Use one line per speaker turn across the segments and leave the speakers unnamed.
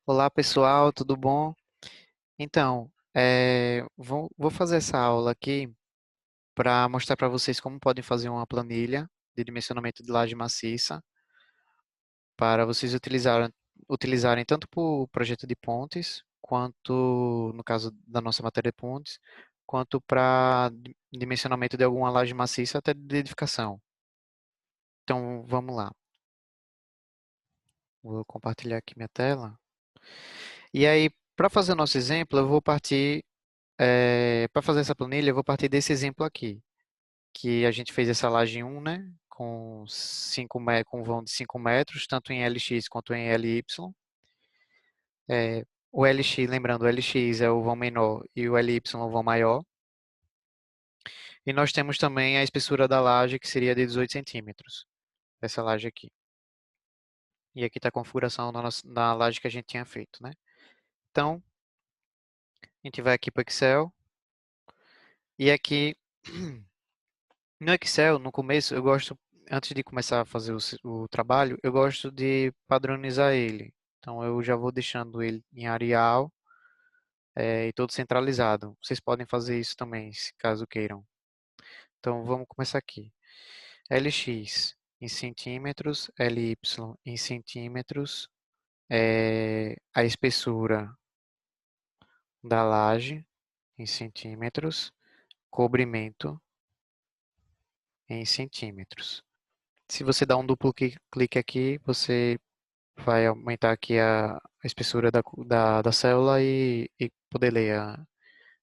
Olá pessoal, tudo bom? Então, vou fazer essa aula aqui para mostrar para vocês como podem fazer uma planilha de dimensionamento de laje maciça para vocês utilizarem tanto para o projeto de pontes, quanto, no caso da nossa matéria de pontes, quanto para dimensionamento de alguma laje maciça até de edificação. Então, vamos lá. Vou compartilhar aqui minha tela. E aí, para fazer o nosso exemplo, eu vou partir para fazer essa planilha, eu vou partir desse exemplo aqui, que a gente fez essa laje 1, né, com vão de 5 metros, tanto em LX quanto em LY. O LX, lembrando, o LX é o vão menor e o LY é o vão maior. E nós temos também a espessura da laje, que seria de 18 centímetros, essa laje aqui. E aqui está a configuração da laje que a gente tinha feito, né? Então, a gente vai aqui para o Excel, e aqui no Excel, no começo, eu gosto, antes de começar a fazer o trabalho, eu gosto de padronizar ele. Então, eu já vou deixando ele em Arial e todo centralizado. Vocês podem fazer isso também, se caso queiram. Então, vamos começar aqui. LX em centímetros, LY em centímetros, a espessura da laje em centímetros, cobrimento em centímetros. Se você dá um duplo clique aqui, você vai aumentar aqui a espessura da célula e poder ler a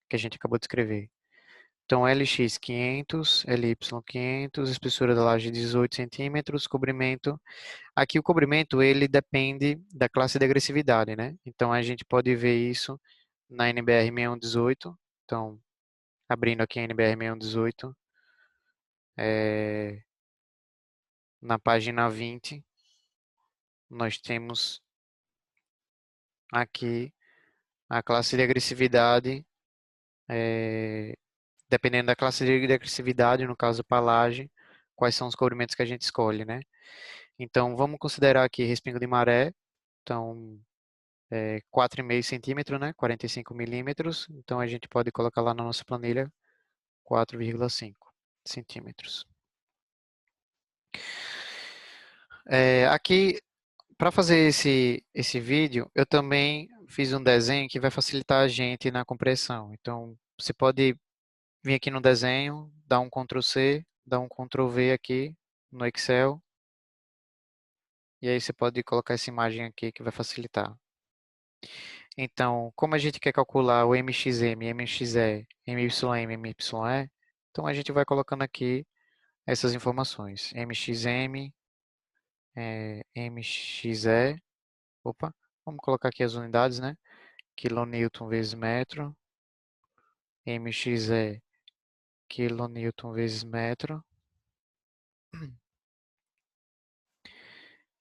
que a gente acabou de escrever. Então, LX 500, LY 500, espessura da laje 18 centímetros, cobrimento. Aqui o cobrimento, ele depende da classe de agressividade, né? Então, a gente pode ver isso na NBR 6118. Então, abrindo aqui a NBR 6118, na página 20, nós temos aqui a classe de agressividade, dependendo da classe de agressividade, no caso palagem, quais são os cobrimentos que a gente escolhe, né? Então, vamos considerar aqui respingo de maré, então, 4,5 centímetros, né? 45 milímetros, então a gente pode colocar lá na nossa planilha 4,5 centímetros. Aqui, para fazer esse vídeo, eu também fiz um desenho que vai facilitar a gente na compressão. Então, você pode vir aqui no desenho, dar um Ctrl C, dar um Ctrl V aqui no Excel, e aí você pode colocar essa imagem aqui que vai facilitar. Então, como a gente quer calcular o MXM, MXE, MYM, MYE, então a gente vai colocando aqui essas informações. MXM, MXE, opa, vamos colocar aqui as unidades, né? Quilonewton vezes metro, MXE, quilonewton vezes metro,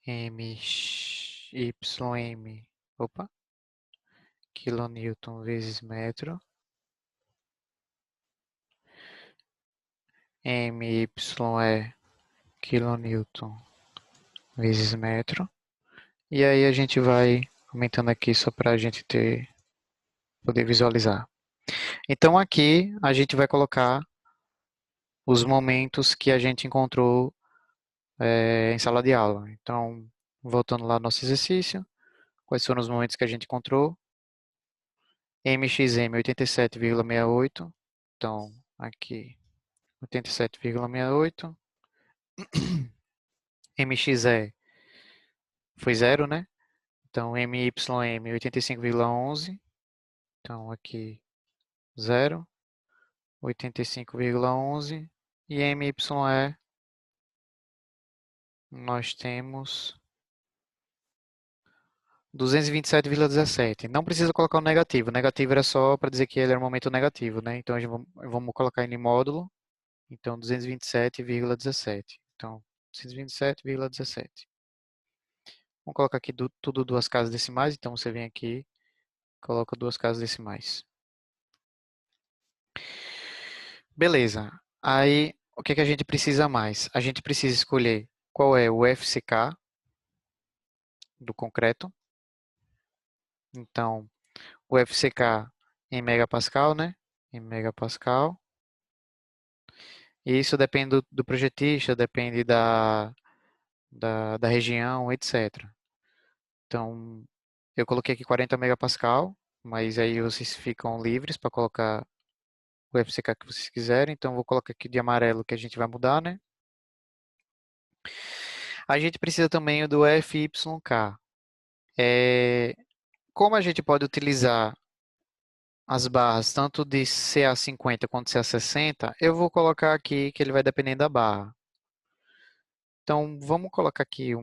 MYM, opa, quilonewton vezes metro, MYE, quilonewton vezes metro. E aí a gente vai aumentando aqui só para a gente poder visualizar. Então aqui a gente vai colocar os momentos que a gente encontrou em sala de aula. Então, voltando lá no nosso exercício, quais foram os momentos que a gente encontrou? MXM 87,68. Então, aqui 87,68. MXE foi zero, né? Então, MYM 85,11. Então, aqui 0, 85,11. E MYE nós temos 227,17. Não precisa colocar o negativo. O negativo era só para dizer que ele era um momento negativo, né? Então, vamos colocar ele em módulo. Então, 227,17. Então, 227,17. Vamos colocar aqui tudo duas casas decimais. Então, você vem aqui, coloca duas casas decimais. Beleza. Aí, o que que a gente precisa mais? A gente precisa escolher qual é o FCK do concreto. Então, o FCK em megapascal, né? Em megapascal. E isso depende do projetista, depende da região, etc. Então, eu coloquei aqui 40 megapascal, mas aí vocês ficam livres para colocar o FCK que vocês quiserem. Então, eu vou colocar aqui de amarelo que a gente vai mudar, né? A gente precisa também do FYK. É, como a gente pode utilizar as barras tanto de CA50 quanto CA60, eu vou colocar aqui que ele vai depender da barra. Então, vamos colocar aqui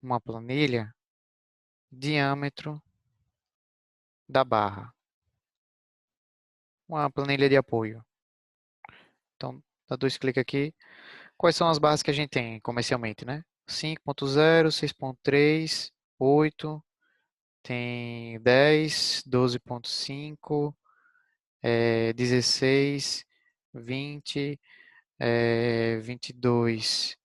uma planilha, diâmetro da barra, uma planilha de apoio. Então, dá dois cliques aqui. Quais são as barras que a gente tem comercialmente, né? 5.0, 6.3, 8, tem 10, 12.5, 16, 20, 22,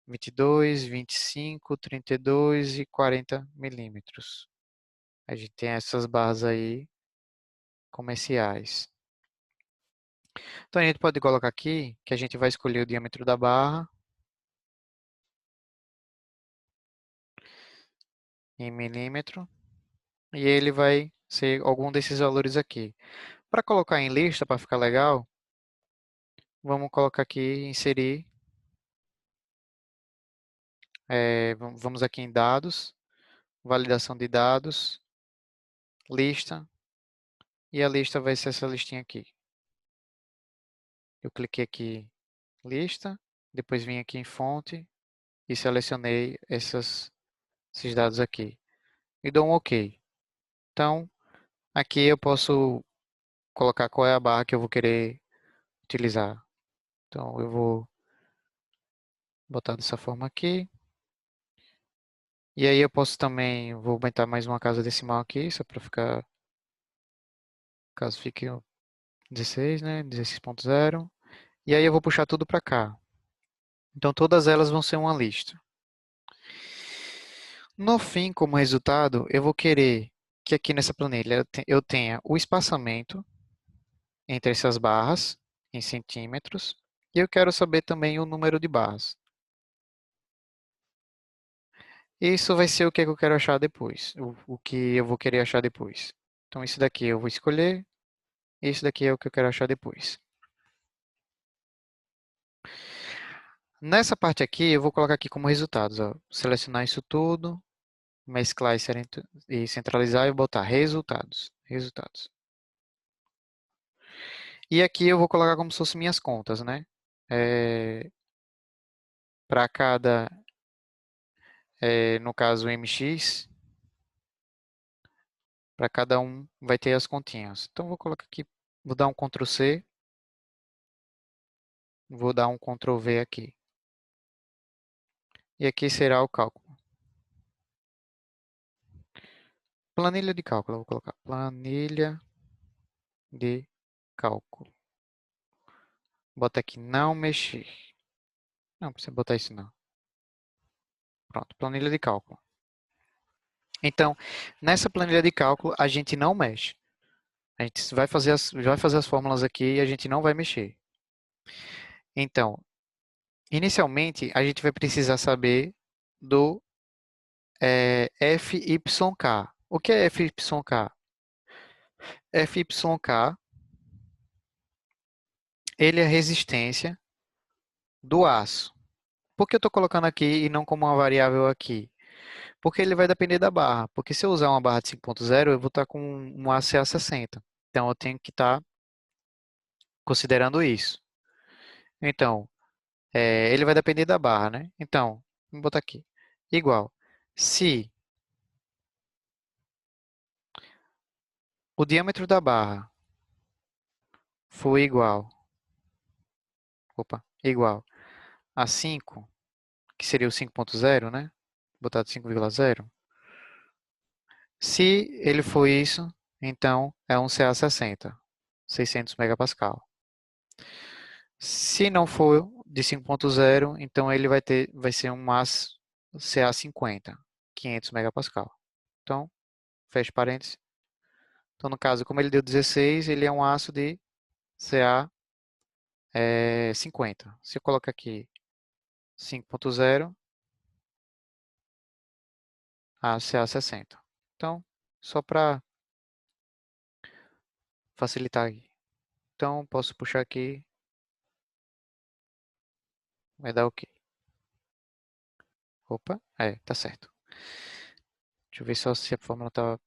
22, 25, 32 e 40 milímetros. A gente tem essas barras aí comerciais. Então a gente pode colocar aqui que a gente vai escolher o diâmetro da barra em milímetro e ele vai ser algum desses valores aqui. Para colocar em lista, para ficar legal, vamos colocar aqui, inserir, vamos aqui em dados, validação de dados, lista, e a lista vai ser essa listinha aqui. Eu cliquei aqui, lista, depois vim aqui em fonte e selecionei esses dados aqui. E dou um OK. Então, aqui eu posso colocar qual é a barra que eu vou querer utilizar. Então, eu vou botar dessa forma aqui. E aí eu posso também, vou aumentar mais uma casa decimal aqui, só para ficar, caso fique 16, né? 16.0. E aí eu vou puxar tudo para cá. Então, todas elas vão ser uma lista. No fim, como resultado, eu vou querer que aqui nessa planilha eu tenha o espaçamento entre essas barras em centímetros. E eu quero saber também o número de barras. Isso vai ser o que eu quero achar depois, o que eu vou querer achar depois. Então, isso daqui eu vou escolher, isso daqui é o que eu quero achar depois. Nessa parte aqui, eu vou colocar aqui como resultados, ó, selecionar isso tudo, mesclar e centralizar e botar resultados, resultados. E aqui eu vou colocar como se fossem minhas contas, né? Para cada, no caso MX, para cada um vai ter as continhas. Então, vou colocar aqui, vou dar um Ctrl C, vou dar um Ctrl V aqui. E aqui será o cálculo. Planilha de cálculo, eu vou colocar planilha de cálculo. Bota aqui não mexer. Não precisa botar isso não. Pronto, planilha de cálculo. Então, nessa planilha de cálculo, a gente não mexe. A gente vai fazer as fórmulas aqui e a gente não vai mexer. Então, inicialmente, a gente vai precisar saber do FYK. O que é FYK? FYK, ele é a resistência do aço. Por que eu estou colocando aqui e não como uma variável aqui? Porque ele vai depender da barra. Porque se eu usar uma barra de 5.0, eu vou estar com um ACA60. Então, eu tenho que estar considerando isso. Então, ele vai depender da barra, né? Então, vamos botar aqui. Igual. Se o diâmetro da barra for igual a 5, que seria o 5.0, né? Botar de 5,0. Se ele for isso, então é um CA60, 600 megapascal. Se não for de 5.0, então ele vai ser um CA50, 500 megapascal. Então, fecha parênteses. Então, no caso, como ele deu 16, ele é um aço de Ca 50. Se eu colocar aqui 5.0, aço Ca 60. Então, só para facilitar aqui. Então, posso puxar aqui, vai dar OK. Opa, tá certo. Deixa eu ver só se a fórmula está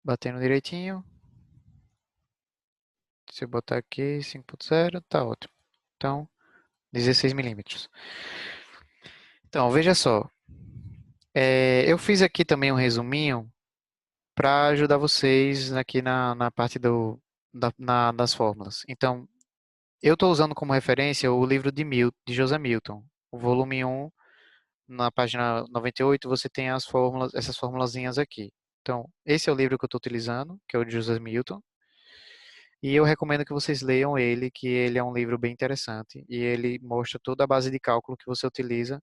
batendo direitinho. Se eu botar aqui 5.0, tá ótimo. Então, 16 milímetros. Então, veja só. Eu fiz aqui também um resuminho para ajudar vocês aqui na parte das fórmulas. Então, eu estou usando como referência o livro de José Milton. O volume 1, na página 98, você tem as fórmulas, essas formulazinhas aqui. Então, esse é o livro que eu estou utilizando, que é o de José Milton. E eu recomendo que vocês leiam ele, que ele é um livro bem interessante. E ele mostra toda a base de cálculo que você utiliza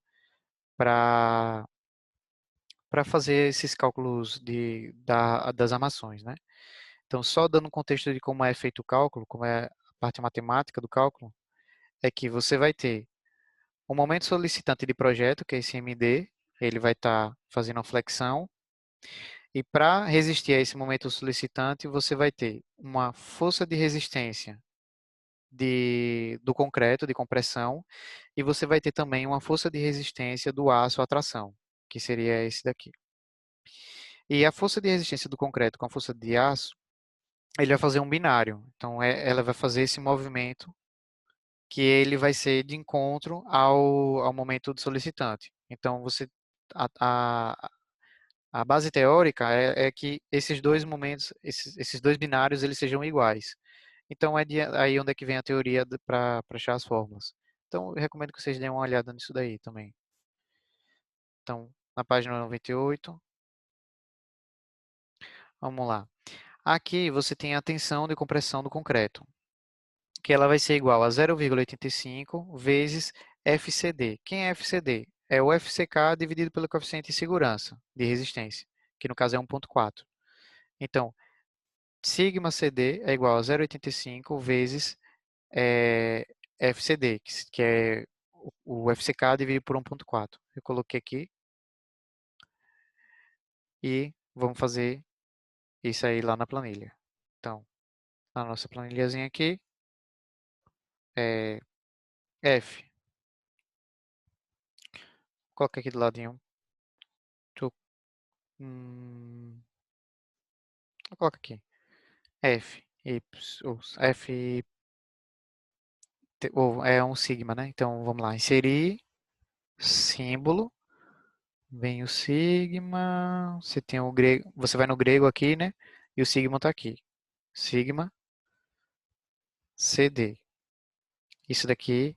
para fazer esses cálculos das armações, né? Então, só dando um contexto de como é feito o cálculo, como é a parte matemática do cálculo, é que você vai ter o momento solicitante de projeto, que é esse MD, ele vai estar fazendo uma flexão, e para resistir a esse momento solicitante, você vai ter uma força de resistência do concreto, de compressão, e você vai ter também uma força de resistência do aço à tração, que seria esse daqui. E a força de resistência do concreto com a força de aço, ele vai fazer um binário. Então, ela vai fazer esse movimento que ele vai ser de encontro ao momento do solicitante. Então, a, a, a base teórica é que esses dois momentos, esses dois binários, eles sejam iguais. Então, é aí onde é que vem a teoria para achar as fórmulas. Então, eu recomendo que vocês deem uma olhada nisso daí também. Então, na página 98, vamos lá. Aqui você tem a tensão de compressão do concreto, que ela vai ser igual a 0,85 vezes FCD. Quem é FCD? É o FCK dividido pelo coeficiente de segurança, de resistência, que no caso é 1,4. Então, sigma CD é igual a 0,85 vezes FCD, que é o FCK dividido por 1,4. Eu coloquei aqui e vamos fazer isso aí lá na planilha. Então, na nossa planilhazinha aqui, é F. Coloca aqui do ladinho. Hum, coloca aqui. F, Y, F, ou é um sigma, né? Então, vamos lá. Inserir símbolo. Vem o sigma. Você tem o grego. Você vai no grego aqui, né? E o sigma está aqui. Sigma CD. Isso daqui.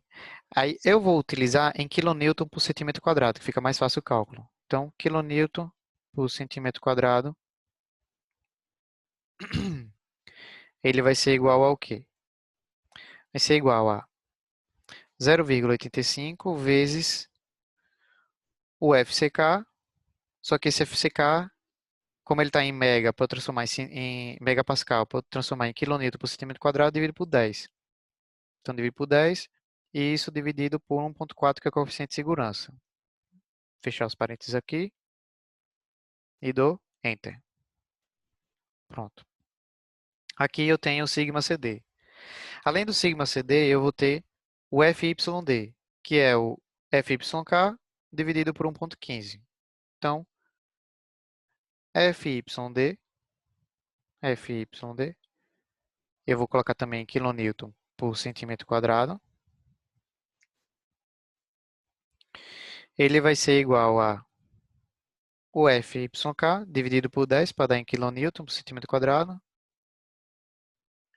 Aí eu vou utilizar em quilonewton por centímetro quadrado, que fica mais fácil o cálculo. Então, quilonewton por centímetro quadrado, ele vai ser igual ao quê? Vai ser igual a 0,85 vezes o FCK, só que esse FCK, como ele está em mega, para transformar em megapascal, para transformar em quilonewton por centímetro quadrado, dividido por 10. Então, dividido por 10, e isso dividido por 1,4, que é o coeficiente de segurança. Fechar os parênteses aqui e dou Enter. Pronto. Aqui eu tenho o sigma CD. Além do sigma CD, eu vou ter o FYD, que é o FYK dividido por 1,15. Então, FYD, eu vou colocar também quilonewton por centímetro quadrado. Ele vai ser igual a o FYK dividido por 10 para dar em quilonewton por centímetro quadrado.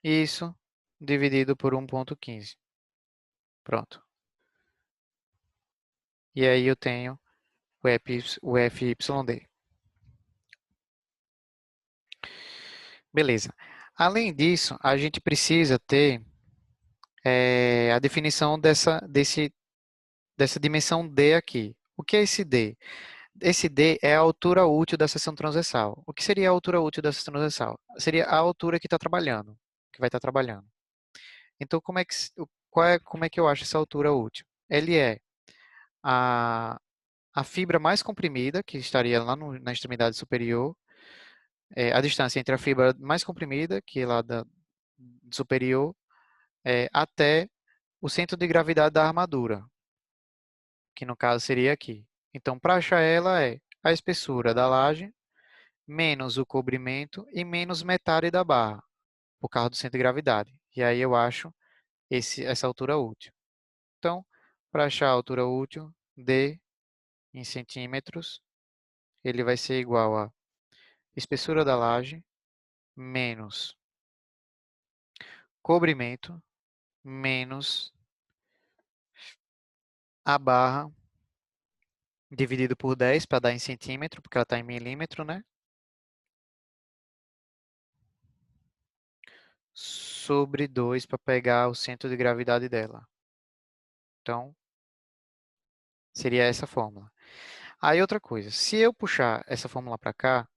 Isso dividido por 1,15. Pronto. E aí eu tenho o FYD. Beleza. Além disso, a gente precisa ter a definição dessa dimensão D aqui. O que é esse D? esse D é a altura útil da seção transversal. O que seria a altura útil da seção transversal? Seria a altura que está trabalhando, que vai estar trabalhando. Então, como é que eu acho essa altura útil? Ele é a, a fibra mais comprimida, que estaria lá na extremidade superior, a distância entre a fibra mais comprimida, que é lá da superior, até o centro de gravidade da armadura, que no caso seria aqui. Então, para achar ela é a espessura da laje menos o cobrimento e menos metade da barra, por causa do centro de gravidade. E aí eu acho essa altura útil. Então, para achar a altura útil, D em centímetros, ele vai ser igual a espessura da laje menos cobrimento menos a barra dividido por 10 para dar em centímetro, porque ela está em milímetro, né? Sobre 2 para pegar o centro de gravidade dela. Então, seria essa fórmula. Aí outra coisa, se eu puxar essa fórmula para cá,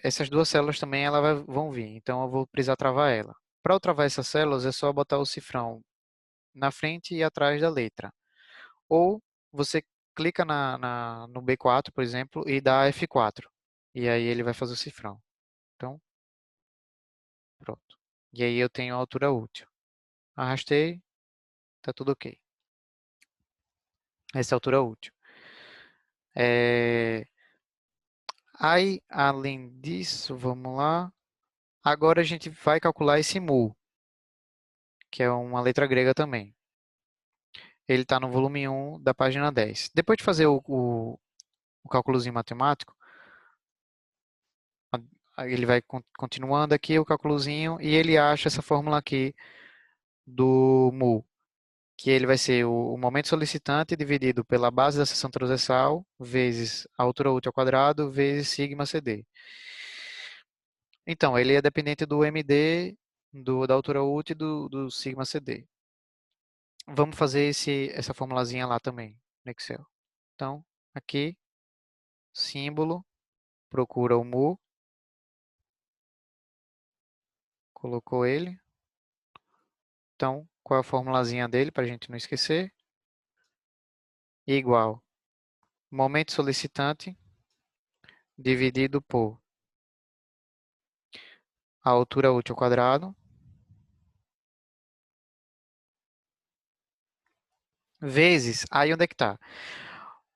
essas duas células também vão vir, então eu vou precisar travar ela. Para eu travar essas células, é só botar o cifrão na frente e atrás da letra. Ou você clica no B4, por exemplo, e dá F4. E aí ele vai fazer o cifrão. Então, pronto. E aí eu tenho a altura útil. Arrastei, tá tudo ok. Essa é a altura útil. Aí, além disso, vamos lá. Agora a gente vai calcular esse mu, que é uma letra grega também. Ele está no volume 1 da página 10. Depois de fazer o cálculozinho matemático, ele vai continuando aqui o cálculozinho e ele acha essa fórmula aqui do mu, que ele vai ser o momento solicitante dividido pela base da seção transversal vezes a altura útil ao quadrado vezes sigma CD. Então, ele é dependente do MD, da altura útil e do sigma CD. Vamos fazer essa formulazinha lá também no Excel. Então, aqui, símbolo, procura o mu, colocou ele. Então, qual é a formulazinha dele para a gente não esquecer? Igual momento solicitante dividido por a altura útil ao quadrado vezes, aí onde é que está?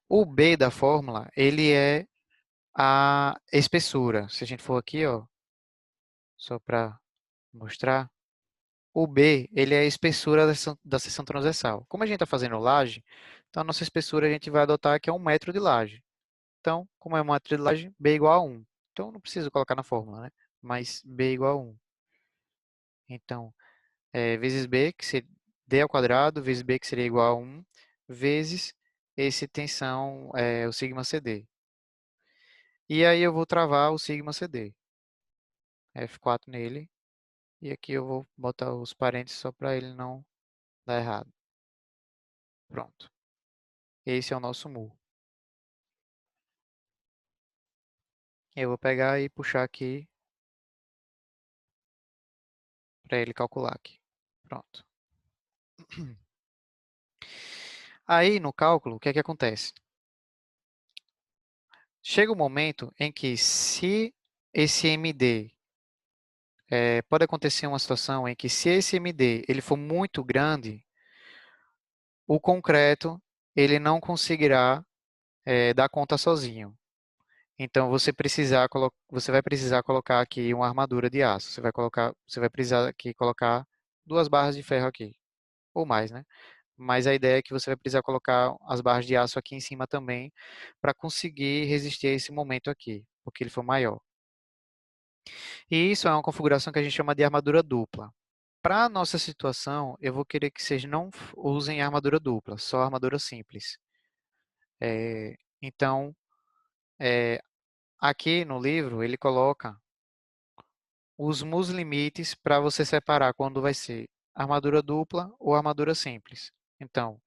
O B da fórmula, ele é a espessura. Se a gente for aqui, ó, só para mostrar, o B, ele é a espessura da seção transversal. Como a gente está fazendo laje, então a nossa espessura a gente vai adotar que é 1 metro de laje. Então, como é 1 metro de laje, B igual a 1. Então, não preciso colocar na fórmula, né? Mas B igual a 1. Então, vezes B, que seria D ao quadrado, vezes B, que seria igual a 1, vezes esse tensão, o sigma CD. E aí eu vou travar o sigma CD. F4 nele. E aqui eu vou botar os parênteses só para ele não dar errado. Pronto. Esse é o nosso mu. Eu vou pegar e puxar aqui para ele calcular aqui. Pronto. Aí no cálculo, o que é que acontece? Chega um momento em que se esse MD, pode acontecer uma situação em que se esse MD ele for muito grande, o concreto ele não conseguirá dar conta sozinho. Então você vai precisar colocar aqui uma armadura de aço. Você vai precisar aqui colocar 2 barras de ferro aqui, ou mais, né? Mas a ideia é que você vai precisar colocar as barras de aço aqui em cima também para conseguir resistir a esse momento aqui, porque ele for maior. E isso é uma configuração que a gente chama de armadura dupla. Para a nossa situação, eu vou querer que vocês não usem armadura dupla, só armadura simples. Então, aqui no livro, ele coloca os mus limites para você separar quando vai ser armadura dupla ou armadura simples. Então,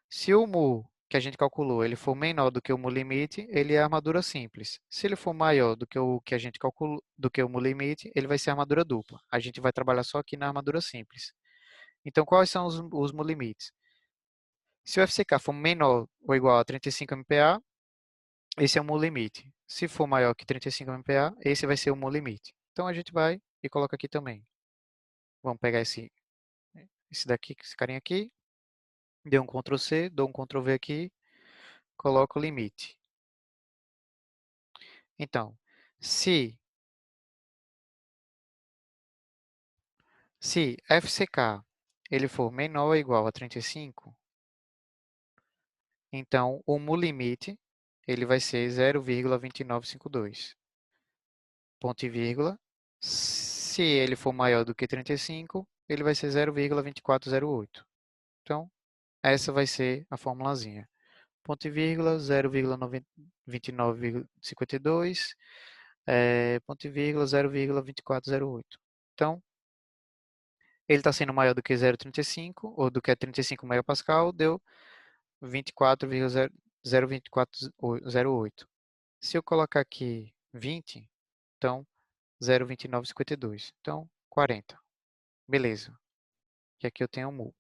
se o mu que a gente calculou, ele for menor do que o mu limite, ele é armadura simples. Se ele for maior do que o que a gente calculou, do que o mu limite, ele vai ser armadura dupla. A gente vai trabalhar só aqui na armadura simples. Então, quais são os mu limites? Se o FCK for menor ou igual a 35 MPa, esse é o mu limite. Se for maior que 35 MPa, esse vai ser o mu limite. Então, a gente vai e coloca aqui também. Vamos pegar esse daqui, esse carinha aqui, deu um Ctrl C, dou um Ctrl V aqui, coloco o limite. Então, se se FCK ele for menor ou igual a 35, então o mu limite ele vai ser 0,2952. Ponto e vírgula. Se ele for maior do que 35, ele vai ser 0,2408. Então, essa vai ser a formulazinha. Ponto e vírgula, 0,2952, ponto e vírgula, 0,2408. Então, ele está sendo maior do que 0,35 ou do que 35 megapascal, deu 24,02408. Se eu colocar aqui 20, então 0,2952. Então, 40. Beleza. E aqui eu tenho o mu.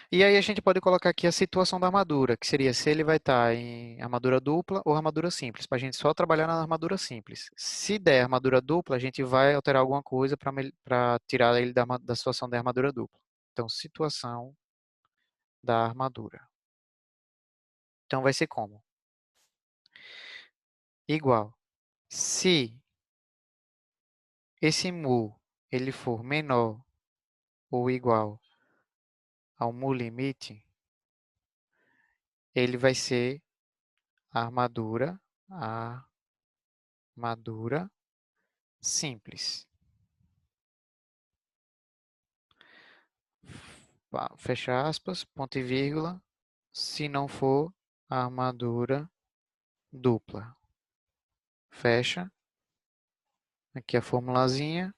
E aí a gente pode colocar aqui a situação da armadura, que seria se ele vai estar em armadura dupla ou armadura simples, para a gente só trabalhar na armadura simples. Se der armadura dupla, a gente vai alterar alguma coisa para tirar ele da situação da armadura dupla. Então, situação da armadura. Então, vai ser como? Igual. Se esse mu ele for menor ou igual ao mu limite, ele vai ser armadura simples. Fecha aspas, ponto e vírgula, se não for armadura dupla. Fecha. Aqui a formulazinha.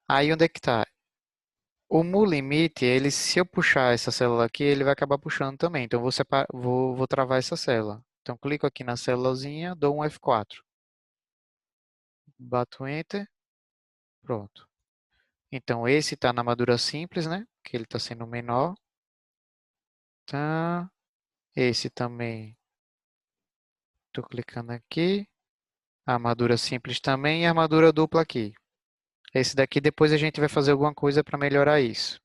Aí onde é que está? O mu limite, ele, se eu puxar essa célula aqui, ele vai acabar puxando também. Então, vou travar essa célula. Então, clico aqui na célulazinha, dou um F4. Bato Enter. Pronto. Então, esse está na armadura simples, né? Que ele está sendo menor. Tá. Esse também. Estou clicando aqui. Armadura simples também e armadura dupla aqui. Esse daqui depois a gente vai fazer alguma coisa para melhorar isso.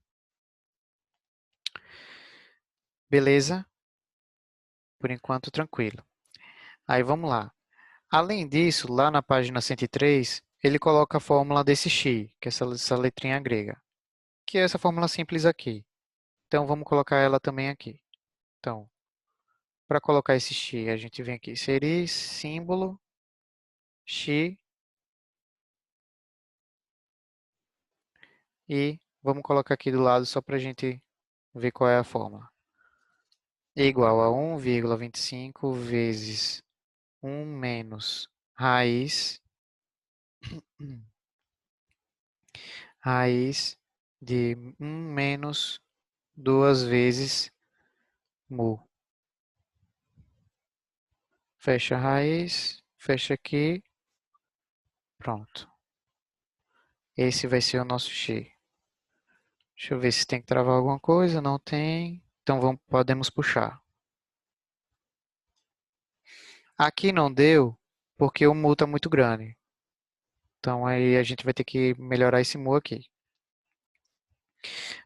Beleza? Por enquanto, tranquilo. Aí vamos lá. Além disso, lá na página 103, ele coloca a fórmula desse x, que é essa letrinha grega, que é essa fórmula simples aqui. Então, vamos colocar ela também aqui. Então, para colocar esse x, a gente vem aqui, seria símbolo x e vamos colocar aqui do lado só para a gente ver qual é a fórmula. Igual a 1,25 vezes 1 menos raiz de 1 menos 2 vezes mu. Fecha a raiz, fecha aqui, pronto. Esse vai ser o nosso x. Deixa eu ver se tem que travar alguma coisa, não tem. Então podemos puxar. Aqui não deu, porque o mu está muito grande. Então aí a gente vai ter que melhorar esse mu aqui.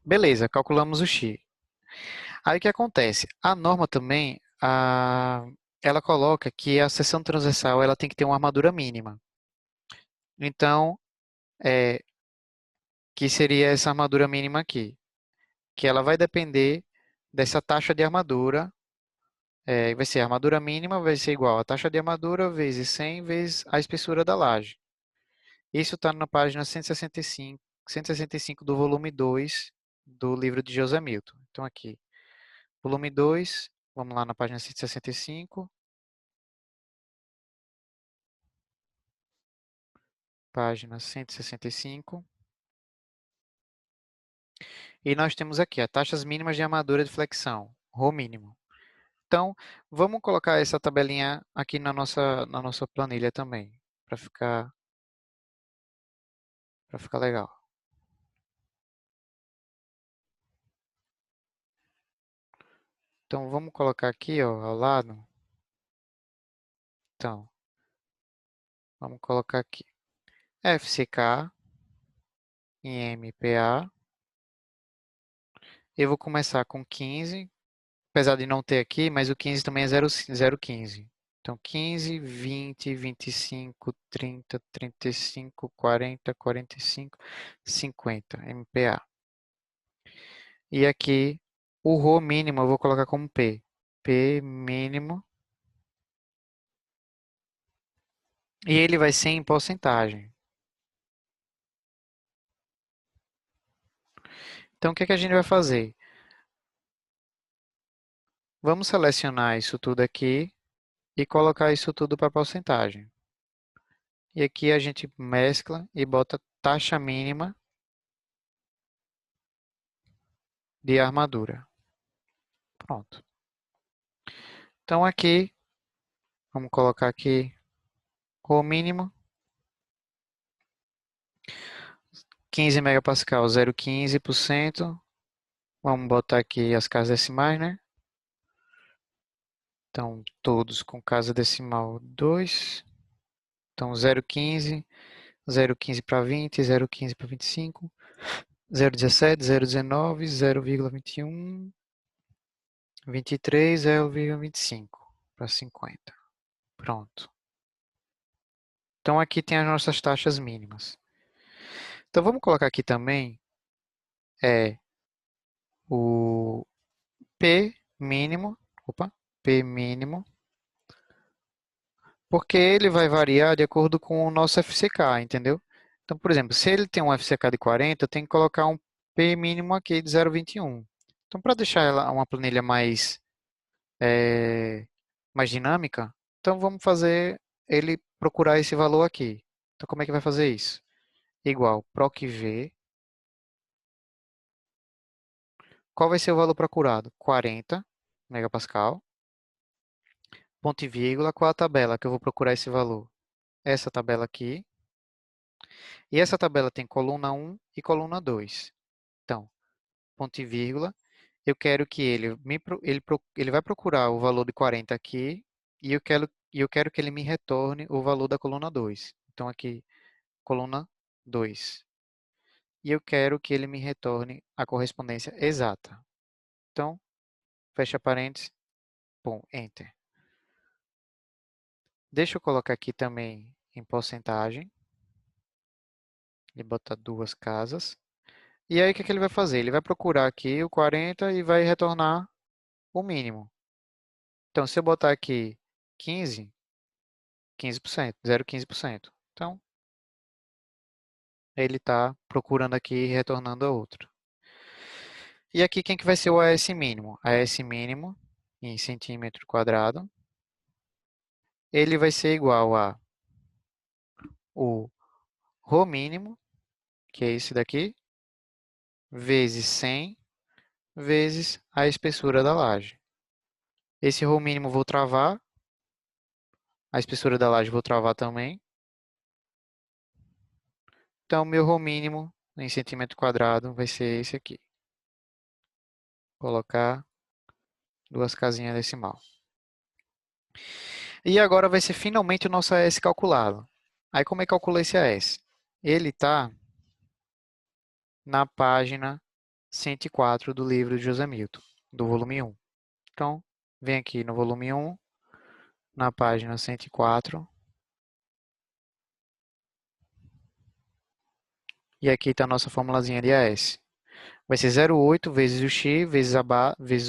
Beleza, calculamos o x. Aí o que acontece? A norma também, ela coloca que a seção transversal ela tem que ter uma armadura mínima. Então, que seria essa armadura mínima aqui, que ela vai depender dessa taxa de armadura. Vai ser a armadura mínima, vai ser igual a taxa de armadura vezes 100 vezes a espessura da laje. Isso está na página 165 do volume 2 do livro de José Milton. Então, aqui, volume 2, vamos lá na página 165. Página 165. E nós temos aqui as taxas mínimas de armadura de flexão, Rho mínimo. Então, vamos colocar essa tabelinha aqui na nossa planilha também, para ficar legal. Então, vamos colocar aqui, ó, ao lado. Então, vamos colocar aqui. FCK em MPA. Eu vou começar com 15, apesar de não ter aqui, mas o 15 também é 0,15. Então, 15, 20, 25, 30, 35, 40, 45, 50 MPA. E aqui, o Rho mínimo eu vou colocar como P. P mínimo. E ele vai ser em porcentagem. Então, o que é que a gente vai fazer? Vamos selecionar isso tudo aqui e colocar isso tudo para porcentagem. E aqui a gente mescla e bota taxa mínima de armadura. Pronto. Então aqui, vamos colocar aqui o mínimo, 15 megapascal, 0,15%. Vamos botar aqui as casas decimais, né? Então, todos com casa decimal 2. Então, 0,15, 0,15 para 20, 0,15 para 25, 0,17, 0,19, 0,21, 23, 0,25 para 50. Pronto. Então, aqui tem as nossas taxas mínimas. Então, vamos colocar aqui também o P mínimo, opa, P mínimo, porque ele vai variar de acordo com o nosso FCK, entendeu? Então, por exemplo, se ele tem um FCK de 40, eu tenho que colocar um P mínimo aqui de 0,21. Então, para deixar ela uma planilha mais dinâmica, então vamos fazer ele procurar esse valor aqui. Então, como é que vai fazer isso? Igual PROC-V. Qual vai ser o valor procurado? 40 megapascal. Ponto e vírgula, qual a tabela que eu vou procurar esse valor? Essa tabela aqui. E essa tabela tem coluna 1 e coluna 2. Então, ponto e vírgula, eu quero que ele vai procurar o valor de 40 aqui e eu quero que ele me retorne o valor da coluna 2. Então, aqui, coluna 2. E eu quero que ele me retorne a correspondência exata. Então, fecha parênteses, bom, enter. Deixa eu colocar aqui também em porcentagem. E botar duas casas. E aí, o que que ele vai fazer? Ele vai procurar aqui o 40 e vai retornar o mínimo. Então, se eu botar aqui 15, 15%, 0,15%. Então, ele está procurando aqui e retornando a outro. E aqui, quem que vai ser o AS mínimo? AS mínimo, em centímetro quadrado, ele vai ser igual a o Rho mínimo, que é esse daqui, vezes 100, vezes a espessura da laje. Esse Rho mínimo vou travar, a espessura da laje vou travar também. Então, meu rho mínimo em centímetro quadrado vai ser esse aqui. Colocar duas casinhas decimal. E agora vai ser finalmente o nosso AS calculado. Aí, como é que calcula esse AS? Ele está na página 104 do livro de José Milton, do volume 1. Então, vem aqui no volume 1, na página 104. E aqui está a nossa formulazinha de AS. Vai ser 0,8 vezes o X, vezes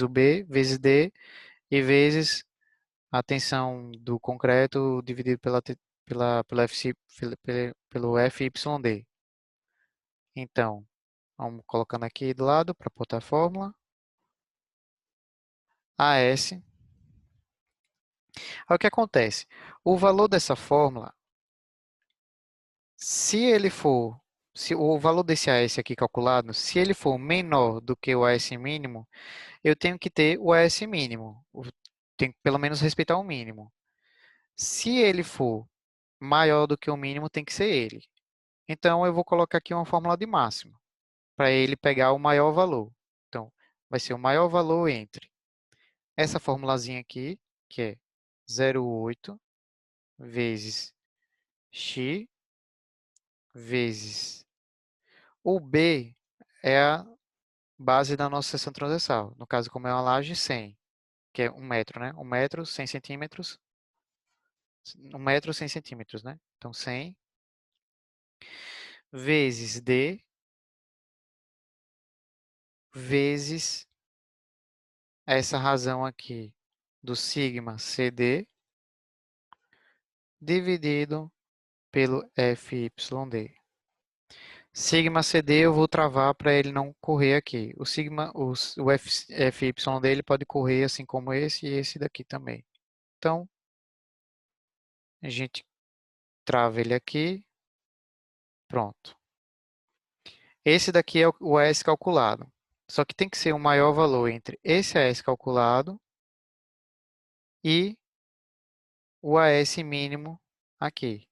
o B, vezes D, e vezes a tensão do concreto dividido pelo pelo FYD. Então, vamos colocando aqui do lado para botar a fórmula. AS. Aí o que acontece? O valor dessa fórmula, se ele for se o valor desse AS aqui calculado, se ele for menor do que o AS mínimo, eu tenho que ter o AS mínimo. Tem que pelo menos respeitar o mínimo. Se ele for maior do que o mínimo, tem que ser ele. Então, eu vou colocar aqui uma fórmula de máximo, para ele pegar o maior valor. Então, vai ser o maior valor entre essa formulazinha aqui, que é 0,8 vezes x vezes o B é a base da nossa seção transversal. No caso, como é uma laje, 100, que é 1 metro, né? 1 metro, 100 centímetros, 1 metro, 100 centímetros, né? Então, 100 vezes D vezes essa razão aqui do sigma CD dividido pelo FYD. Sigma CD eu vou travar para ele não correr aqui. O sigma, o FYD ele pode correr assim como esse e esse daqui também. Então, a gente trava ele aqui, pronto. Esse daqui é o AS calculado. Só que tem que ser o maior valor entre esse AS calculado e o AS mínimo aqui.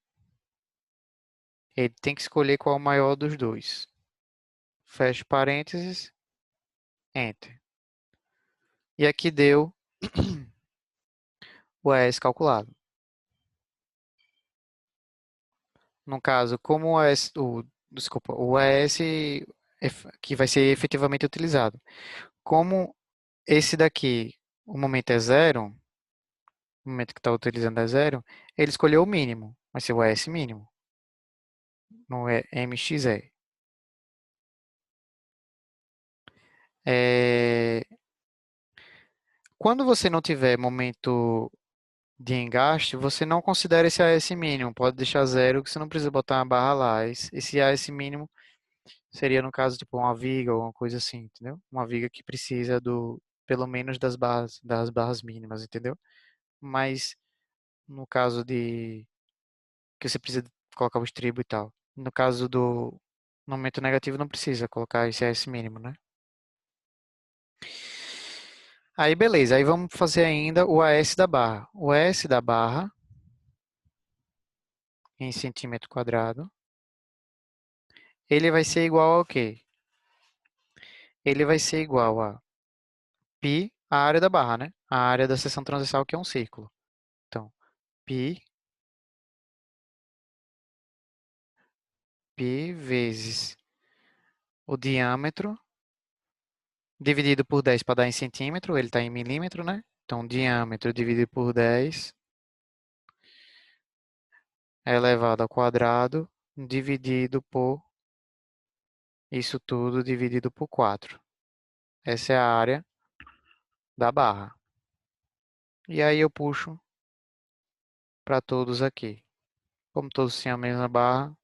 Ele tem que escolher qual é o maior dos dois. Fecha parênteses, Enter. E aqui deu o AS calculado. No caso, como desculpa, o AS que vai ser efetivamente utilizado. Como esse daqui, o momento é zero, o momento que está utilizando é zero, ele escolheu o mínimo, vai ser o AS mínimo, não é MXE. É, quando você não tiver momento de engaste, você não considera esse AS mínimo, pode deixar zero, que você não precisa botar uma barra lá. Esse AS mínimo seria, no caso, tipo uma viga ou uma coisa assim, entendeu? Uma viga que precisa pelo menos das barras mínimas, entendeu? Mas no caso que você precisa colocar o estribo e tal. No caso do momento negativo, não precisa colocar esse AS mínimo, né? Aí, beleza. Aí vamos fazer ainda o AS da barra. O AS da barra em centímetro quadrado, ele vai ser igual ao quê? Ele vai ser igual a π, a área da barra, né? A área da seção transversal, que é um círculo. Então, π, π vezes o diâmetro, dividido por 10 para dar em centímetro, ele está em milímetro, né? Então, diâmetro dividido por 10 é elevado ao quadrado, dividido por isso tudo dividido por 4. Essa é a área da barra. E aí eu puxo para todos aqui. Como todos têm a mesma barra,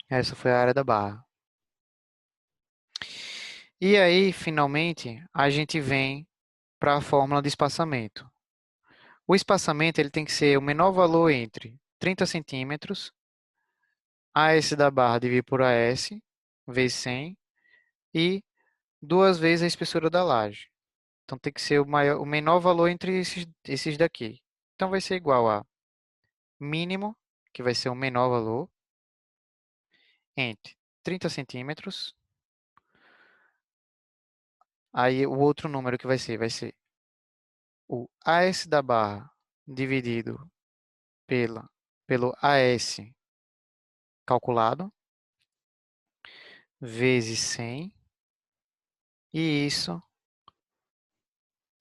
essa foi a área da barra. E aí, finalmente, a gente vem para a fórmula de espaçamento. O espaçamento ele tem que ser o menor valor entre 30 centímetros, AS da barra dividido por AS, vezes 100, e duas vezes a espessura da laje. Então tem que ser o menor valor entre esses daqui. Então vai ser igual a mínimo, que vai ser o menor valor, entre 30 centímetros. Aí o outro número que vai ser o AS da barra dividido pelo AS calculado, vezes 100. E isso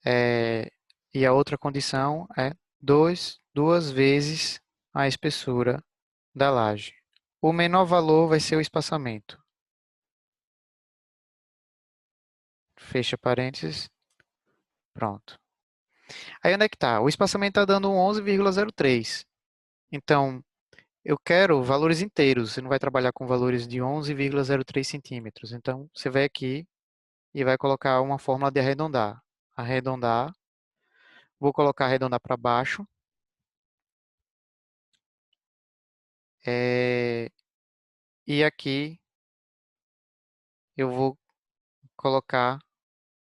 é, e a outra condição é duas vezes a espessura da laje. O menor valor vai ser o espaçamento. Fecha parênteses. Pronto. Aí onde é que está? O espaçamento está dando 11,03. Então, eu quero valores inteiros. Você não vai trabalhar com valores de 11,03 centímetros. Então, você vai aqui e vai colocar uma fórmula de arredondar. Arredondar. Vou colocar arredondar para baixo. E aqui eu vou colocar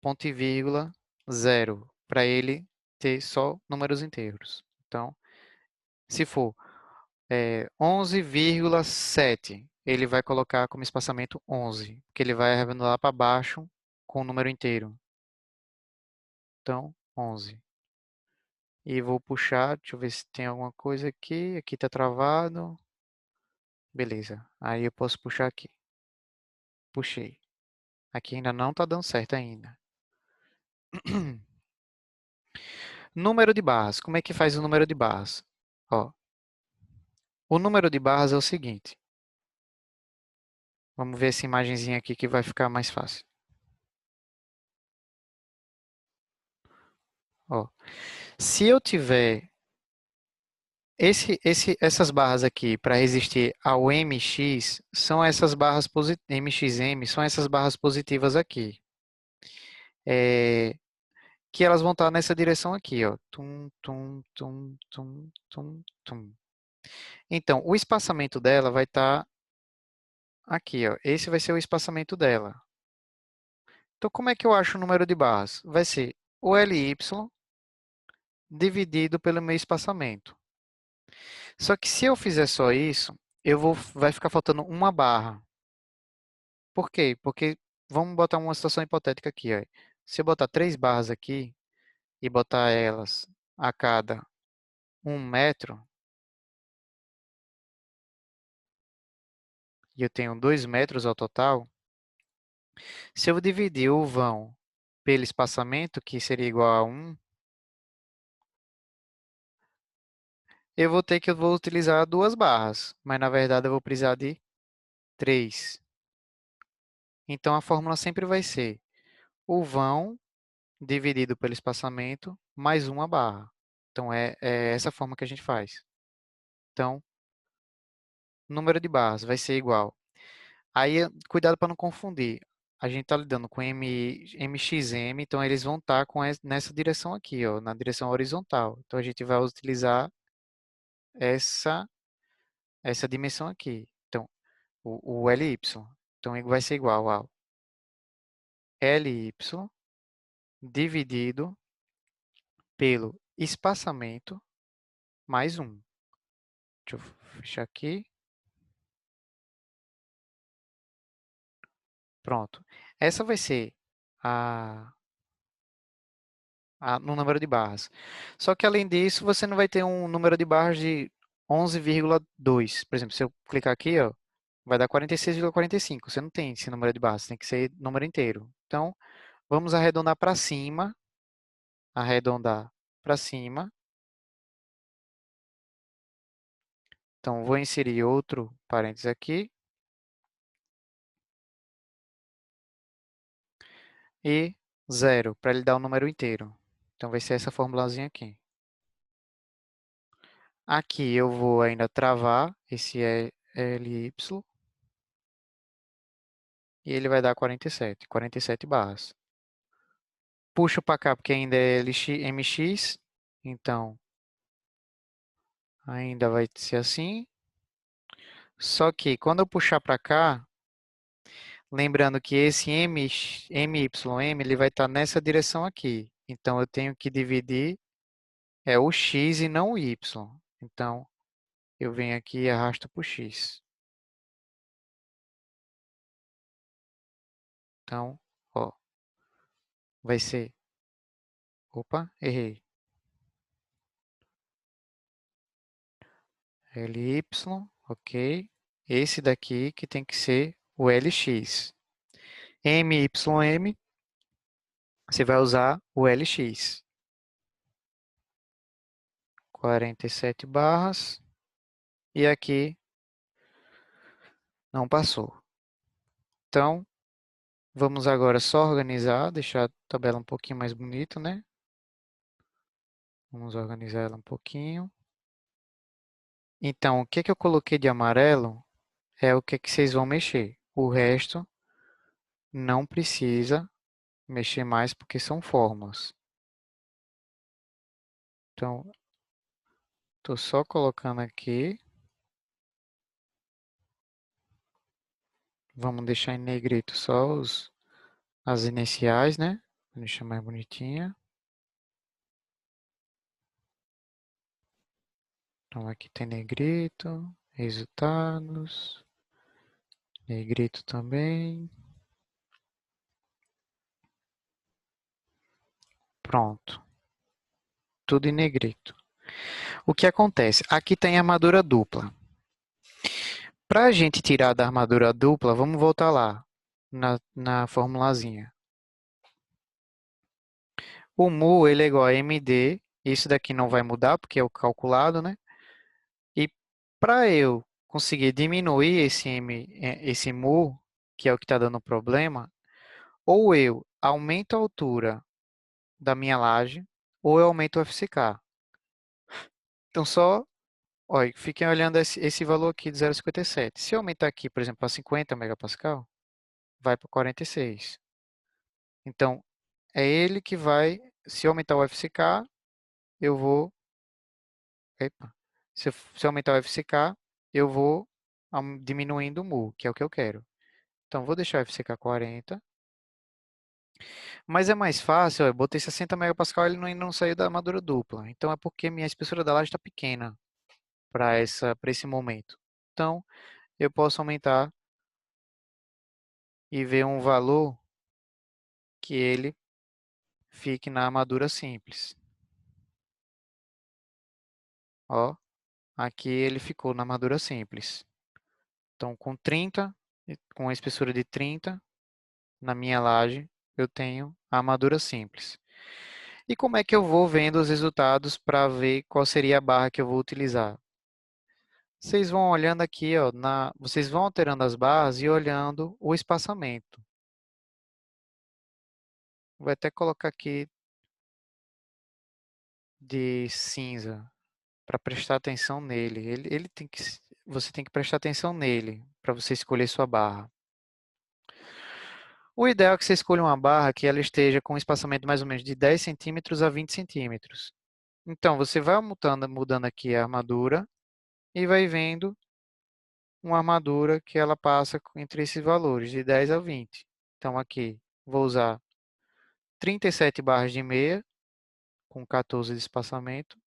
ponto e vírgula 0, para ele ter só números inteiros. Então, se for 11,7, ele vai colocar como espaçamento 11, porque ele vai arredondar para baixo com o número inteiro. Então, 11. E vou puxar, deixa eu ver se tem alguma coisa aqui. Aqui está travado. Beleza. Aí eu posso puxar aqui. Puxei. Aqui ainda não está dando certo ainda. Número de barras. Como é que faz o número de barras? Ó, o número de barras é o seguinte. Vamos ver essa imagenzinha aqui que vai ficar mais fácil. Ó, se eu tiver essas barras aqui para resistir ao MX, são essas barras MXM, são essas barras positivas aqui. Que elas vão estar nessa direção aqui, ó. Tum, tum, tum, tum, tum, tum. Então, o espaçamento dela vai estar aqui, ó. Esse vai ser o espaçamento dela. Então, como é que eu acho o número de barras? Vai ser o LY dividido pelo meu espaçamento. Só que se eu fizer só isso, vai ficar faltando uma barra. Por quê? Porque vamos botar uma situação hipotética aqui, ó. Se eu botar 3 barras aqui e botar elas a cada 1 metro, e eu tenho 2 metros ao total, se eu dividir o vão pelo espaçamento, que seria igual a 1, eu vou utilizar 2 barras, mas na verdade eu vou precisar de 3. Então a fórmula sempre vai ser o vão dividido pelo espaçamento mais uma barra. Então é essa forma que a gente faz. Então, número de barras vai ser igual. Aí, cuidado para não confundir. A gente está lidando com MXM, então eles vão estar nessa direção aqui, ó, na direção horizontal. Então a gente vai utilizar essa essa dimensão aqui. Então, o LY. Então vai ser igual ao LY dividido pelo espaçamento mais 1. Deixa eu fechar aqui. Pronto. Essa vai ser a, no número de barras. Só que além disso, você não vai ter um número de barras de 11,2. Por exemplo, se eu clicar aqui, ó, vai dar 46,45. Você não tem esse número de barras, tem que ser número inteiro. Então, vamos arredondar para cima. Arredondar para cima. Então, vou inserir outro parênteses aqui. E 0, para ele dar o número inteiro. Então, vai ser essa formulazinha aqui. Aqui eu vou ainda travar esse LY. E ele vai dar 47 barras. Puxo para cá porque ainda é MX. Então, ainda vai ser assim. Só que quando eu puxar para cá, lembrando que esse MYM ele vai estar nessa direção aqui. Então, eu tenho que dividir o X e não o Y. Então, eu venho aqui e arrasto para o X. Então, ó, vai ser... Opa, errei. LY, ok. Esse daqui que tem que ser o LX. MYM, você vai usar o LX. 47 barras. E aqui não passou. Então, vamos agora só organizar, deixar a tabela um pouquinho mais bonita, né? Vamos organizar ela um pouquinho. Então, o que eu coloquei de amarelo é o que vocês vão mexer. O resto não precisa mexer mais porque são fórmulas. Então, estou só colocando aqui. Vamos deixar em negrito só as iniciais, né? Para deixar mais bonitinha. Então aqui tem negrito, resultados, negrito também. Pronto, tudo em negrito. O que acontece? Aqui tem armadura dupla. Para a gente tirar da armadura dupla, vamos voltar lá na formulazinha. O mu ele é igual a md, isso daqui não vai mudar porque é o calculado, né? E para eu conseguir diminuir esse mu, que é o que está dando problema, ou eu aumento a altura da minha laje, ou eu aumento o FCK. Então só, olha, fiquem olhando esse valor aqui de 0,57. Se eu aumentar aqui, por exemplo, para 50 megapascal, vai para 46. Então, é ele que vai, se eu aumentar o FCK, eu vou, epa, se eu aumentar o FCK, eu vou diminuindo o mu, que é o que eu quero. Então, vou deixar o FCK 40. Mas é mais fácil, ó, eu botei 60 megapascal, ele não saiu da armadura dupla. Então, é porque minha espessura da laje está pequena para esse momento. Então, eu posso aumentar e ver um valor que ele fique na armadura simples. Ó, aqui ele ficou na armadura simples. Então, com 30, com a espessura de 30, na minha laje, eu tenho a armadura simples. E como é que eu vou vendo os resultados para ver qual seria a barra que eu vou utilizar? Vocês vão olhando aqui, ó, vocês vão alterando as barras e olhando o espaçamento. Vou até colocar aqui de cinza para prestar atenção nele. Ele tem que, você tem que prestar atenção nele para você escolher sua barra. O ideal é que você escolha uma barra que ela esteja com um espaçamento mais ou menos de 10 centímetros a 20 centímetros. Então, você vai mudando aqui a armadura e vai vendo uma armadura que ela passa entre esses valores, de 10 a 20. Então, aqui, vou usar 37 barras de meia, com 14 de espaçamento.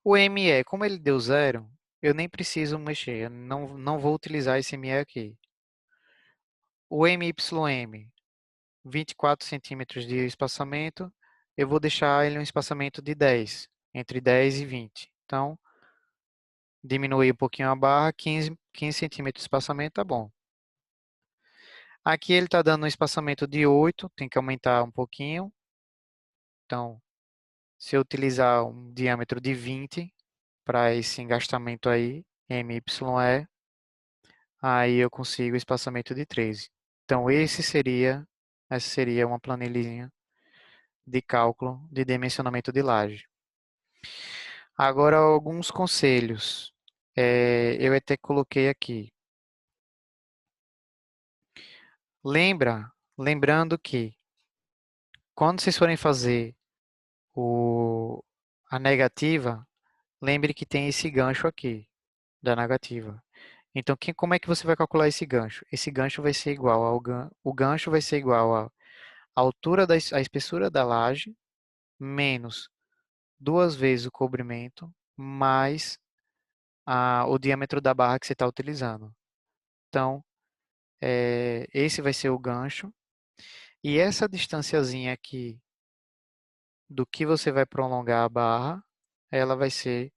O ME, como ele deu zero, eu nem preciso mexer, eu não vou utilizar esse ME aqui. O MYM, 24 centímetros de espaçamento, eu vou deixar ele um espaçamento de 10, entre 10 e 20. Então, diminuir um pouquinho a barra, 15 centímetros de espaçamento, tá bom. Aqui ele está dando um espaçamento de 8, tem que aumentar um pouquinho. Então, se eu utilizar um diâmetro de 20 para esse engastamento aí, MYE, aí eu consigo espaçamento de 13. Então, essa seria uma planilhinha de cálculo de dimensionamento de laje. Agora, alguns conselhos. Eu até coloquei aqui. Lembrando que quando vocês forem fazer a negativa, lembre que tem esse gancho aqui da negativa. Então, como é que você vai calcular esse gancho? Esse gancho vai ser igual o gancho vai ser igual à altura a espessura da laje menos duas vezes o cobrimento mais o diâmetro da barra que você está utilizando. Então, esse vai ser o gancho. E essa distanciazinha aqui do que você vai prolongar a barra, ela vai ser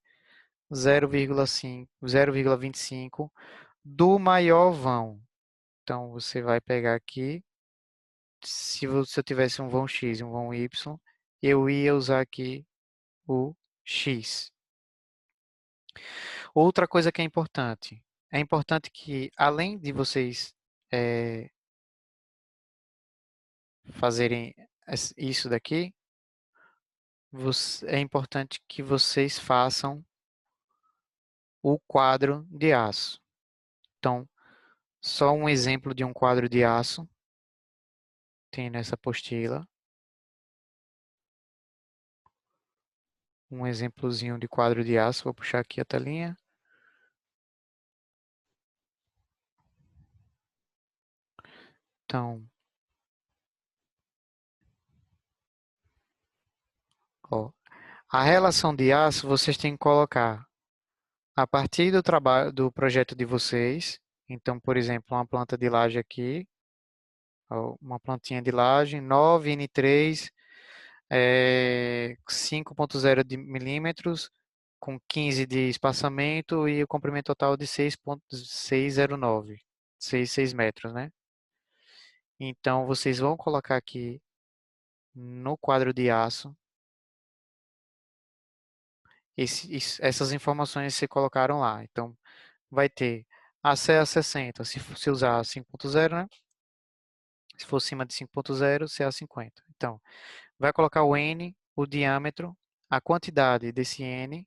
0,5, 0,25 do maior vão. Então, você vai pegar aqui, se eu tivesse um vão X e um vão Y, eu ia usar aqui o X. Outra coisa que é importante que, além de vocês fazerem isso daqui, é importante que vocês façam o quadro de aço. Então, só um exemplo de um quadro de aço tem nessa apostila. Um exemplozinho de quadro de aço. Vou puxar aqui a telinha. Então, ó, a relação de aço vocês têm que colocar a partir do trabalho do projeto de vocês. Então, por exemplo, uma planta de laje aqui, ó, uma plantinha de laje, 9N3, 5,0 de milímetros, com 15 de espaçamento e o comprimento total de 6,609, 6 metros, né? Então, vocês vão colocar aqui no quadro de aço essas informações que você colocaram lá. Então, vai ter CA60, se usar 5.0, né? Se for acima de 5.0, CA50. Então, vai colocar o N, o diâmetro, a quantidade desse N,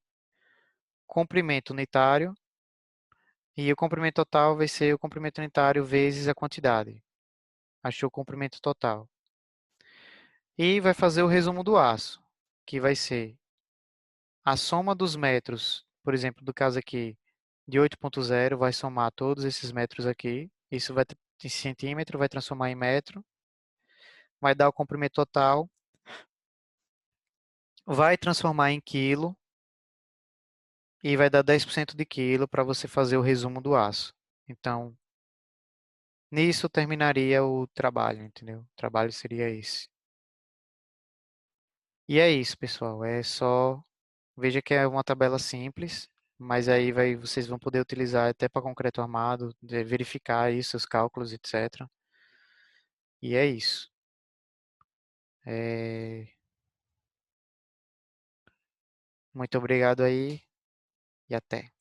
comprimento unitário, e o comprimento total vai ser o comprimento unitário vezes a quantidade. Achou o comprimento total. E vai fazer o resumo do aço, que vai ser a soma dos metros, por exemplo, do caso aqui, de 8.0, vai somar todos esses metros aqui. Isso vai em centímetro, vai transformar em metro, vai dar o comprimento total, vai transformar em quilo e vai dar 10% de quilo para você fazer o resumo do aço. Então, nisso terminaria o trabalho, entendeu? O trabalho seria esse. E é isso, pessoal. É só veja que é uma tabela simples, mas aí vocês vão poder utilizar até para concreto armado, verificar aí seus cálculos, etc. E é isso. É, muito obrigado aí e até.